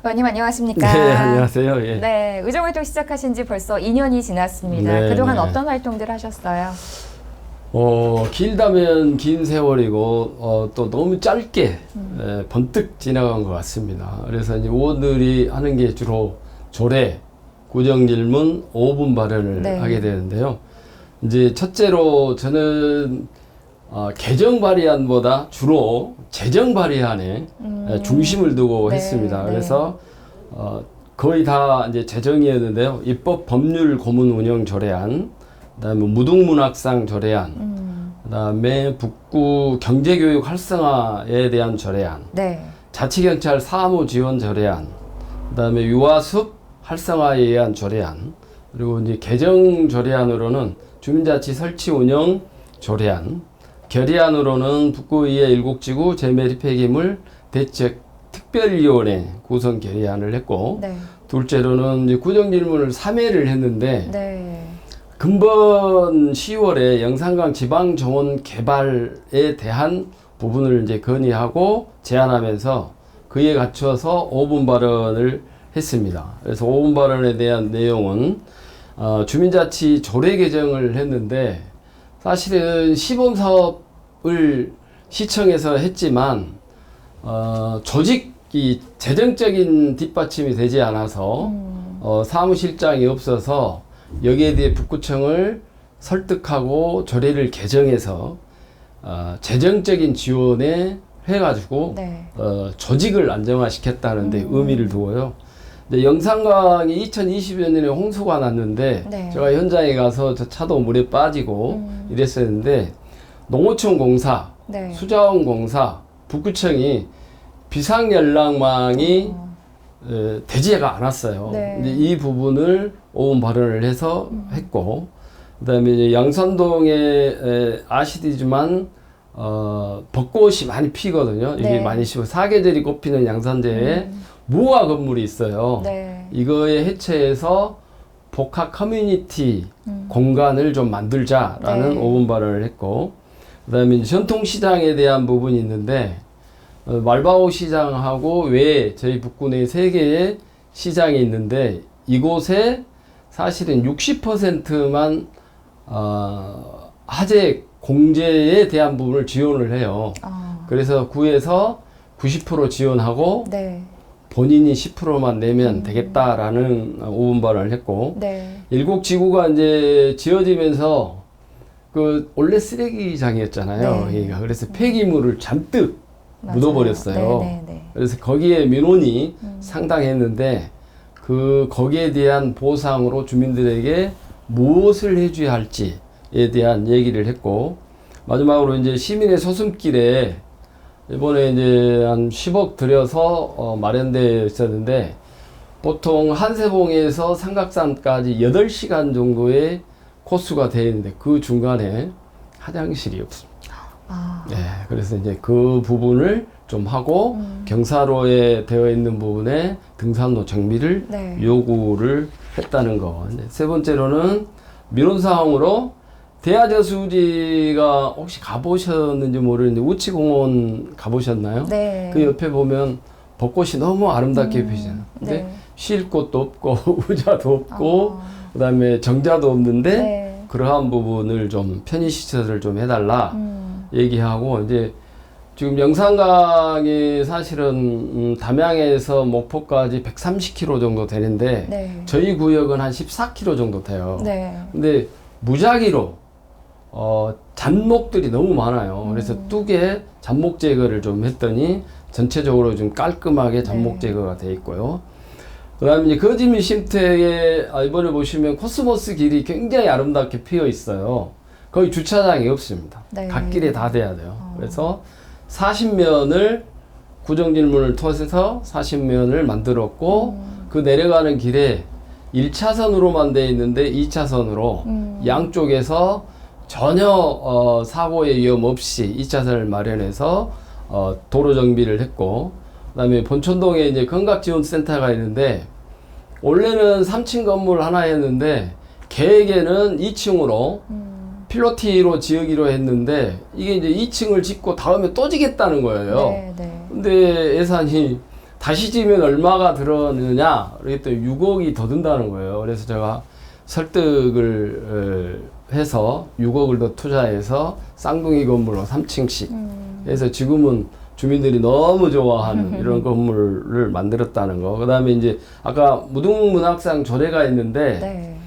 의원님 안녕하십니까? 네, 안녕하세요. 예. 네, 의정활동 시작하신 지 벌써 2년이 지났습니다. 네, 그동안 네. 어떤 활동들 하셨어요? 길다면 긴 세월이고, 또 너무 짧게, 번뜩 지나간 것 같습니다. 그래서 이제 의원들이 하는 게 주로 조례, 구정질문, 5분 발언을 네. 하게 되는데요. 이제 첫째로 저는 개정 발의안보다 주로 재정 발의안에 중심을 두고 네, 했습니다. 네. 그래서 거의 다 이제 재정이었는데요. 입법 법률 고문 운영 조례안, 그다음에 무등문학상 조례안, 그다음에 북구 경제교육 활성화에 대한 조례안, 네. 자치경찰 사무 지원 조례안, 그다음에 유아숲 활성화에 의한 조례안, 그리고 이제 개정 조례안으로는 주민자치 설치 운영 조례안, 결의안으로는 북구의회 일곡지구 재매립 폐기물 대책 특별위원회 구성 결의안을 했고, 네. 둘째로는 이제 구정질문을 3회를 했는데, 네. 금번 10월에 영산강 지방정원 개발에 대한 부분을 이제 건의하고 제안하면서 그에 갖춰서 5분 발언을 했습니다. 그래서 5분 발언에 대한 내용은 주민자치 조례 개정을 했는데, 사실은 시범사업을 시청에서 했지만 조직이 재정적인 뒷받침이 되지 않아서 사무실장이 없어서 여기에 대해 북구청을 설득하고 조례를 개정해서 재정적인 지원에 해가지고 네. 조직을 안정화시켰다는 데 의미를 두고요. 근데 영산강이 2020년 년에 홍수가 났는데 네. 제가 현장에 가서 저 차도 물에 빠지고 이랬었는데, 농어촌 공사, 네. 수자원 공사, 북구청이 비상연락망이 되지가 않았어요. 네. 이제 이 부분을 5분 발언을 해서 했고, 그다음에 이제 양산동에 아시지만 벚꽃이 많이 피거든요. 이게 네. 많이 피고 사계절이 꽃피는 양산제에 무화 건물이 있어요. 네. 이거에 해체해서 복합 커뮤니티 공간을 좀 만들자라는 네. 5분 발언을 했고, 그다음에 이제 전통시장에 대한 부분이 있는데, 말바오 시장하고 외에 저희 북구 내 3개의 시장이 있는데, 이곳에 사실은 60%만 화재 공제에 대한 부분을 지원을 해요. 그래서 구에서 90% 지원하고 네. 본인이 10%만 내면 되겠다라는 5분 발언을 했고, 네. 일곡지구가 이제 지어지면서 그 원래 쓰레기장이었잖아요. 네. 여기가. 그래서 폐기물을 잔뜩 맞아요. 묻어버렸어요. 네, 네, 네. 그래서 거기에 민원이 상당했는데, 거기에 대한 보상으로 주민들에게 무엇을 해줘야 할지에 대한 얘기를 했고, 마지막으로 이제 시민의 소숨길에 이번에 이제 한 10억 들여서 마련되어 있었는데, 보통 한세봉에서 삼각산까지 8시간 정도의 코스가 되어 있는데 그 중간에 화장실이 없습니다. 네, 그래서 이제 그 부분을 좀 하고 경사로에 되어 있는 부분에 등산로 정비를 네. 요구를 했다는 거. 이제 세 번째로는 민원사항으로 대하저수지가 혹시 가보셨는지 모르는데 우치공원 가보셨나요? 네. 그 옆에 보면 벚꽃이 너무 아름답게 피잖아요. 근데 네. 쉴 곳도 없고 의자도 없고 그다음에 정자도 없는데 네. 그러한 부분을 좀 편의시설을 좀 해달라 얘기하고, 이제 지금 영산강이 사실은 담양에서 목포까지 130km 정도 되는데 네. 저희 구역은 한 14km 정도 돼요. 네. 근데 무작위로 잔목들이 너무 많아요. 그래서 뚝에 잔목 제거를 좀 했더니 전체적으로 좀 깔끔하게 잔목 네. 제거가 돼 있고요. 그다음에 이제 거지미 쉼터에 이번에 보시면 코스모스 길이 굉장히 아름답게 피어 있어요. 거기 주차장이 없습니다. 네. 갓길에 다 돼야 돼요. 그래서 40면을 구정질문을 통해서 40면을 만들었고, 그 내려가는 길에 1차선으로만 돼 있는데 2차선으로 양쪽에서 전혀 사고의 위험 없이 2차선을 마련해서 도로 정비를 했고, 그다음에 본촌동에 이제 건강지원센터가 있는데 원래는 3층 건물 하나였는데 계획에는 2층으로 필로티로 지으기로 했는데 이게 이제 2층을 짓고 다음에 또 지겠다는 거예요. 네, 네. 근데 예산이 다시 지면 얼마가 들었느냐 그랬더니 6억이 더 든다는 거예요. 그래서 제가 설득을 해서 6억을 더 투자해서 쌍둥이 건물로 3층씩 해서 지금은 주민들이 너무 좋아하는 이런 건물을 만들었다는 거. 그 다음에 이제 아까 무등문학상 조례가 있는데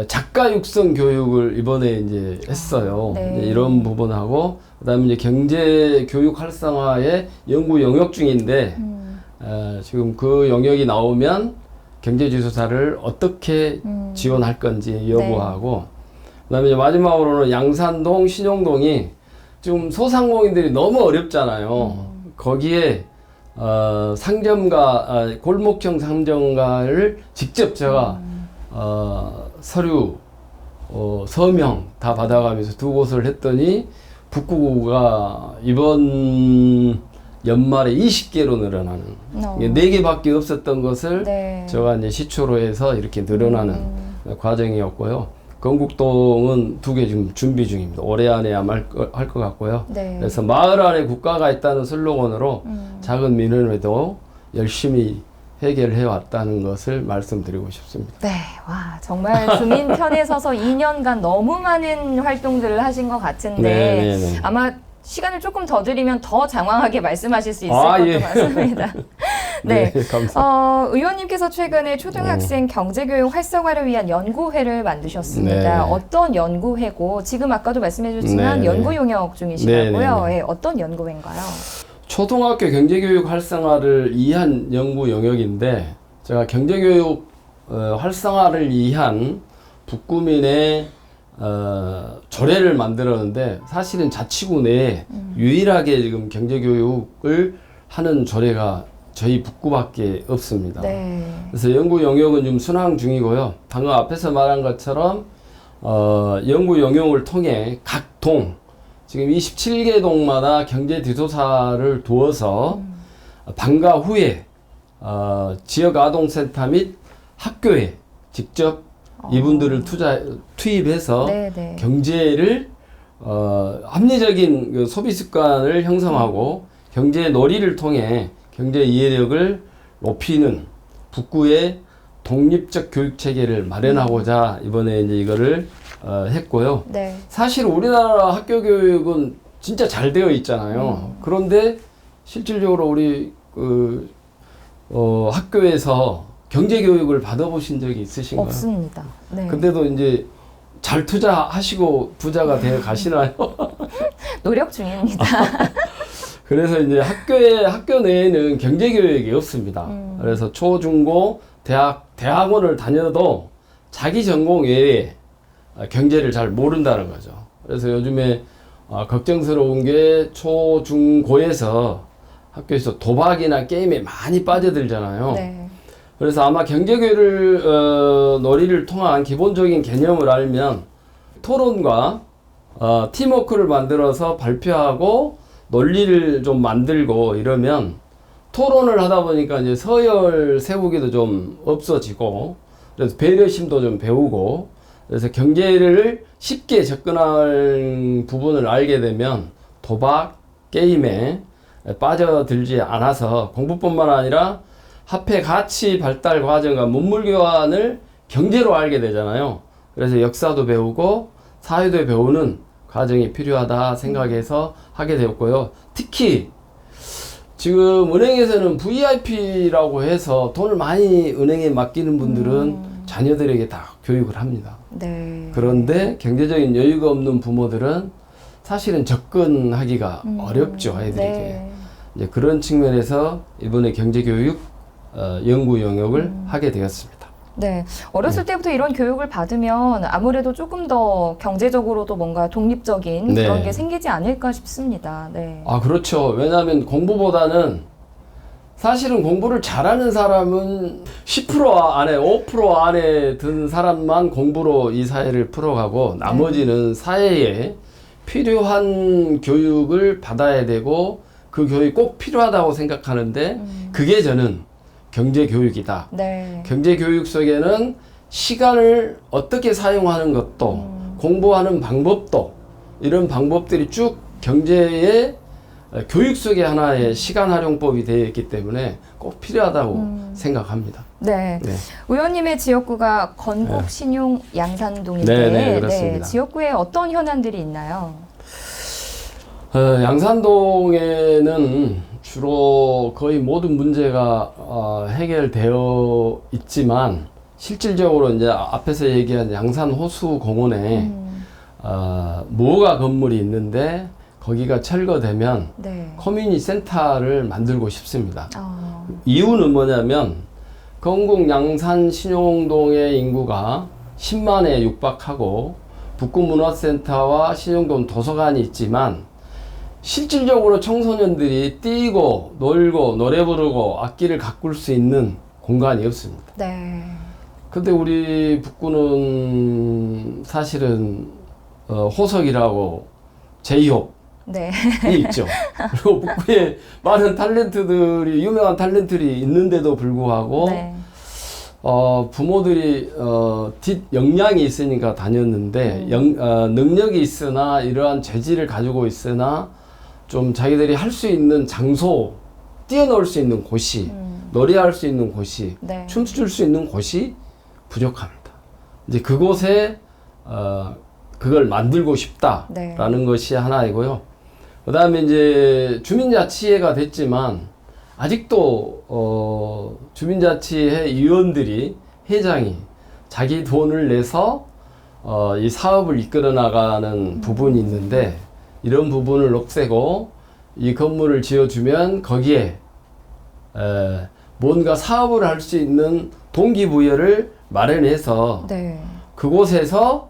작가 육성 교육을 이번에 이제 했어요. 네. 이제 이런 부분하고 그다음에 이제 경제 교육 활성화의 연구 영역 중인데 지금 그 영역이 나오면 경제지수사를 어떻게 지원할 건지 여부하고 그다음에 이제 마지막으로는 양산동, 신용동이 지금 소상공인들이 너무 어렵잖아요. 거기에 상점가 골목형 상점가를 직접 제가 서류 서명 다 받아가면서 두 곳을 했더니 북구가 이번 연말에 20개로 늘어나는 4개밖에 없었던 것을 제가 이제 시초로 해서 이렇게 늘어나는 과정이었고요. 건국동은 2개 지금 준비 중입니다. 올해 안에 아마 할 것 같고요. 그래서 마을 안에 국가가 있다는 슬로건으로 작은 민원에도 열심히 해결해 왔다는 것을 말씀드리고 싶습니다. 네, 와 정말 주민 편에 서서 2년간 너무 많은 활동들을 하신 것 같은데 아마 시간을 조금 더 드리면 더 장황하게 말씀하실 수 있을 것도 같습니다. 네, 감사합니다. 의원님께서 최근에 초등학생 경제교육 활성화를 위한 연구회를 만드셨습니다. 어떤 연구회고 지금 아까도 말씀해 주셨지만 연구 용역 중이시라고요. 어떤 연구회인가요? 초등학교 경제교육 활성화를 위한 연구 영역인데 제가 경제교육 활성화를 위한 북구민의 조례를 만들었는데 사실은 자치구 내에 유일하게 지금 경제교육을 하는 조례가 저희 북구밖에 없습니다. 그래서 연구 영역은 좀 순항 중이고요. 방금 앞에서 말한 것처럼 연구 영역을 통해 각 동 지금 27개 동마다 경제지도사를 두어서 방과 후에 지역 아동센터 및 학교에 직접 이분들을 투입해서 경제를 합리적인 그 소비 습관을 형성하고 경제 놀이를 통해 경제 이해력을 높이는 북구의 독립적 교육 체계를 마련하고자 이번에 이제 이거를 했고요. 사실 우리나라 학교 교육은 진짜 잘 되어 있잖아요. 그런데 실질적으로 우리 학교에서 경제 교육을 받아보신 적이 있으신가요? 없습니다. 근데도 이제 잘 투자하시고 부자가 되어 가시나요? 노력 중입니다. 그래서 이제 학교 내에는 경제 교육이 없습니다. 그래서 초, 중, 고, 대학원을 다녀도 자기 전공 외에 경제를 잘 모른다는 거죠. 그래서 요즘에 걱정스러운 게 초, 중, 고에서 학교에서 도박이나 게임에 많이 빠져들잖아요. 그래서 아마 경제교육을 놀이를 통한 기본적인 개념을 알면 토론과 팀워크를 만들어서 발표하고 논리를 좀 만들고 이러면 토론을 하다 보니까 이제 서열 세우기도 좀 없어지고 그래서 배려심도 좀 배우고 그래서 경제를 쉽게 접근할 부분을 알게 되면 도박, 게임에 빠져들지 않아서 공부뿐만 아니라 화폐 가치 발달 과정과 문물 교환을 경제로 알게 되잖아요. 그래서 역사도 배우고 사회도 배우는 과정이 필요하다 생각해서 하게 되었고요. 특히 지금 은행에서는 VIP라고 해서 돈을 많이 은행에 맡기는 분들은 자녀들에게 다 교육을 합니다. 그런데 경제적인 여유가 없는 부모들은 사실은 접근하기가 어렵죠, 아이들에게. 이제 그런 측면에서 이번에 경제교육 연구 영역을 하게 되었습니다. 어렸을 때부터 이런 교육을 받으면 아무래도 조금 더 경제적으로도 뭔가 독립적인 그런 게 생기지 않을까 싶습니다. 그렇죠. 왜냐하면 공부보다는 사실은 공부를 잘하는 사람은 10% 안에 5% 안에 든 사람만 공부로 이 사회를 풀어가고 나머지는 사회에 필요한 교육을 받아야 되고 그 교육이 꼭 필요하다고 생각하는데 그게 저는 경제교육이다. 경제교육 속에는 시간을 어떻게 사용하는 것도 공부하는 방법도 이런 방법들이 쭉 경제에 교육 속의 하나의 시간 활용법이 되어 있기 때문에 꼭 필요하다고 생각합니다. 네. 네. 의원님의 지역구가 건국, 신용, 양산동인데 네, 그렇습니다. 지역구에 어떤 현안들이 있나요? 양산동에는 주로 거의 모든 문제가 해결되어 있지만 실질적으로 이제 앞에서 얘기한 양산 호수 공원에 무허가 건물이 있는데 거기가 철거되면 네. 커뮤니티 센터를 만들고 싶습니다. 이유는 뭐냐면 건국 양산 신용동의 인구가 10만에 육박하고 북구문화센터와 신용동 도서관이 있지만 실질적으로 청소년들이 뛰고 놀고 노래 부르고 악기를 가꿀 수 있는 공간이 없습니다. 네. 근데 우리 북구는 사실은 호석이라고 제이홉 네. 있죠. 그리고 북구에 많은 탤런트들이 유명한 탤런트들이 있는데도 불구하고 네. 부모들이 뒷 역량이 있으니까 다녔는데 능력이 있으나 이러한 재질을 가지고 있으나 좀 자기들이 할 수 있는 장소, 뛰어놀 수 있는 곳이 노래할 수 있는 곳이 네. 춤출 수 있는 곳이 부족합니다. 이제 그곳에 그걸 만들고 싶다라는 네. 것이 하나이고요. 그 다음에 이제 주민자치회가 됐지만 아직도 주민자치회 위원들이 회장이 자기 돈을 내서 이 사업을 이끌어 나가는 부분이 있는데 이런 부분을 없애고 이 건물을 지어주면 거기에 뭔가 사업을 할 수 있는 동기부여를 마련해서 네. 그곳에서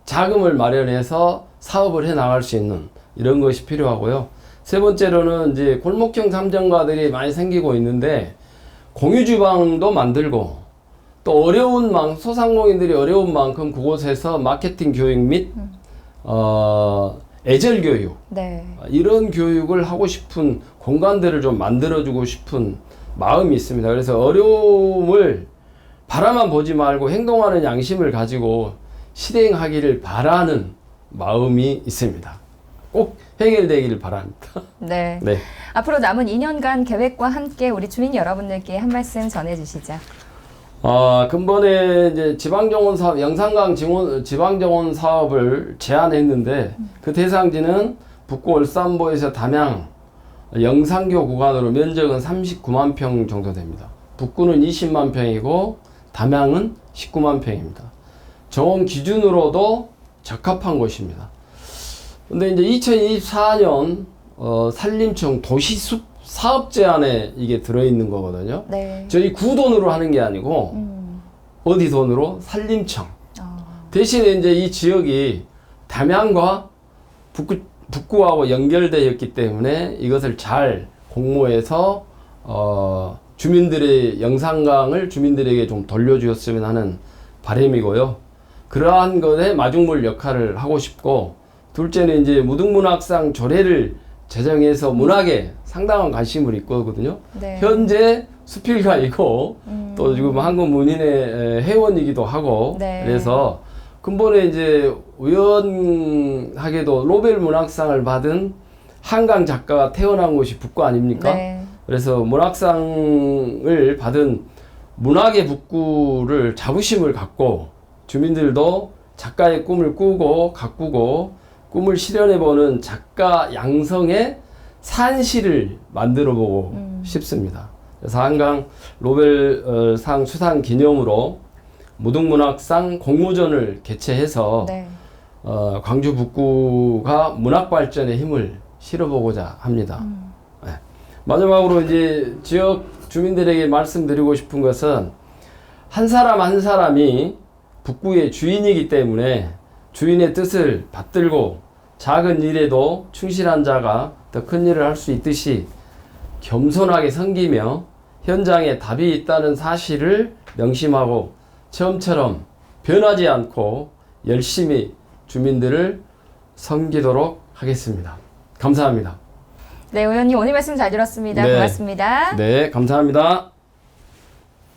자금을 마련해서 사업을 해 나갈 수 있는 이런 것이 필요하고요. 세 번째로는 이제 골목형 상점가들이 많이 생기고 있는데 공유주방도 만들고 또 어려운 소상공인들이 어려운 만큼 그곳에서 마케팅 교육 및 애절 교육 네. 이런 교육을 하고 싶은 공간들을 좀 만들어주고 싶은 마음이 있습니다. 그래서 어려움을 바라만 보지 말고 행동하는 양심을 가지고 실행하기를 바라는 마음이 있습니다. 꼭 해결되기를 바랍니다. 네. 네. 앞으로 남은 2년간 계획과 함께 우리 주민 여러분들께 한 말씀 전해주시죠. 근본에 이제 지방정원 사업, 영산강 지방정원 사업을 제안했는데 그 대상지는 북구 월산보에서 담양, 영산교 구간으로 면적은 39만 평 정도 됩니다. 북구는 20만 평이고 담양은 19만 평입니다. 정원 기준으로도 적합한 곳입니다. 근데 이제 2024년 산림청 도시숲 사업 제안에 이게 들어있는 거거든요. 네. 저희 구 돈으로 하는 게 아니고 어디 돈으로? 산림청. 대신에 이제 이 지역이 담양과 북구하고 연결되어 있기 때문에 이것을 잘 공모해서 주민들의 영산강을 주민들에게 좀 돌려주었으면 하는 바람이고요. 그러한 것에 마중물 역할을 하고 싶고, 둘째는 이제 무등문학상 조례를 제정해서 문학에 상당한 관심을 있거든요. 네. 현재 수필가이고 또 지금 한국문인의 회원이기도 하고 네. 그래서 근본에 이제 우연하게도 노벨 문학상을 받은 한강 작가가 태어난 곳이 북구 아닙니까? 네. 그래서 문학상을 받은 문학의 북구를 자부심을 갖고 주민들도 작가의 꿈을 꾸고 가꾸고 꿈을 실현해보는 작가 양성의 산시를 만들어보고 싶습니다. 그래서 한강 노벨상 수상 기념으로 무등문학상 공모전을 개최해서 네. 광주 북구가 문학 발전에 힘을 실어보고자 합니다. 네. 마지막으로 이제 지역 주민들에게 말씀드리고 싶은 것은 한 사람 한 사람이 북구의 주인이기 때문에 주인의 뜻을 받들고 작은 일에도 충실한 자가 더 큰 일을 할 수 있듯이 겸손하게 섬기며 현장에 답이 있다는 사실을 명심하고 처음처럼 변하지 않고 열심히 주민들을 섬기도록 하겠습니다. 감사합니다. 네, 의원님 오늘 말씀 잘 들었습니다. 네. 고맙습니다. 네, 감사합니다.